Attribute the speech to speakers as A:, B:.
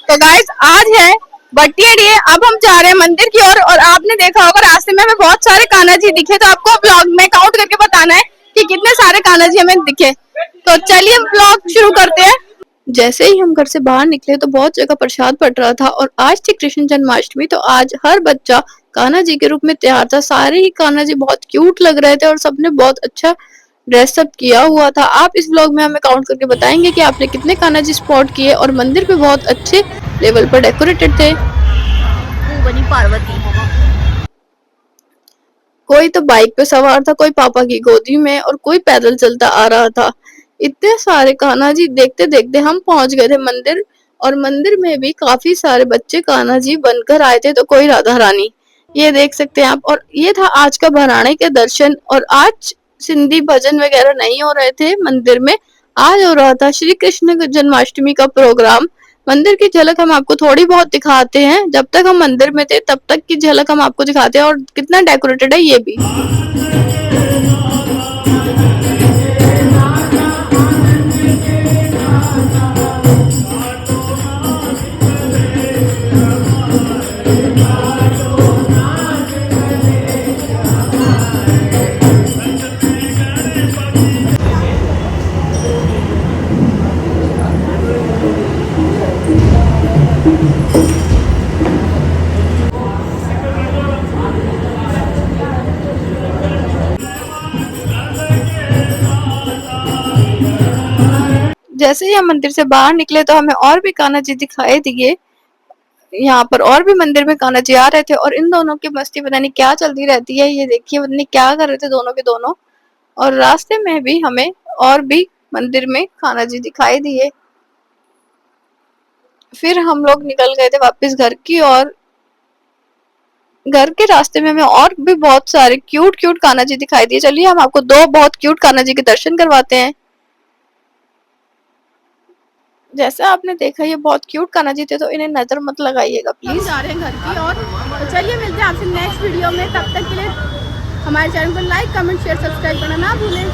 A: तो गाइस आज है बट्टिया डे। अब हम जा रहे हैं मंदिर की ओर और आपने देखा होगा रास्ते में हमें बहुत सारे कान्हा जी दिखे, तो आपको ब्लॉग में काउंट करके बताना है कि कितने सारे कान्हा जी हमें दिखे। तो चलिए हम ब्लॉग शुरू करते हैं। जैसे ही हम घर से बाहर निकले तो बहुत जगह प्रसाद बट रहा था और आज थी कृष्ण जन्माष्टमी, तो आज हर बच्चा कान्हा जी के रूप में तैयार था। सारे ही कान्हा जी बहुत क्यूट लग रहे थे और सबने बहुत अच्छा ड्रेसअप किया हुआ था। आप इस व्लॉग में हमें काउंट करके बताएंगे कि आपने कितने कान्हा जी स्पॉट किए और मंदिर भी बहुत अच्छे लेवल पर डेकोरेटेड थे।
B: बनी पार्वती।
A: कोई तो बाइक पे सवार था, कोई पापा की गोदी में और कोई पैदल चलता आ रहा था। इतने सारे कान्हा जी देखते देखते हम पहुंच गए थे मंदिर, और मंदिर में भी काफी सारे बच्चे कान्हा जी बनकर आए थे, तो कोई राधा रानी। ये देख सकते हैं आप। और ये था आज का भराने के दर्शन। और आज सिंधी भजन वगैरह नहीं हो रहे थे मंदिर में, आज हो रहा था श्री कृष्ण जन्माष्टमी का प्रोग्राम। मंदिर की झलक हम आपको थोड़ी बहुत दिखाते हैं। जब तक हम मंदिर में थे तब तक की झलक हम आपको दिखाते हैं और कितना डेकोरेटेड है ये भी। जैसे ही हम मंदिर से बाहर निकले तो हमें और भी कान्हा जी दिखाई दिए। यहाँ पर और भी मंदिर में कान्हा जी आ रहे थे और इन दोनों की मस्ती पता नहीं क्या चलती रहती है। ये देखिए पता नहीं क्या कर रहे थे दोनों के दोनों। और रास्ते में भी हमें और भी मंदिर में कान्हा जी दिखाई दिए। फिर हम लोग निकल गए थे वापस घर की और घर के रास्ते में हमें और भी बहुत सारे क्यूट क्यूट कान्हा जी दिखाई दिए। चलिए हम आपको दो बहुत क्यूट कान्हा जी के दर्शन करवाते हैं। जैसा आपने देखा ये बहुत क्यूट कान्हा जी थे, तो इन्हें नजर मत लगाइएगा प्लीज।
B: हम जा रहे हैं घर की और तो चलिए मिलते हैं आपसे नेक्स्ट वीडियो में। तब तक के लिए हमारे चैनल को लाइक कमेंट शेयर सब्सक्राइब करना ना भूलें।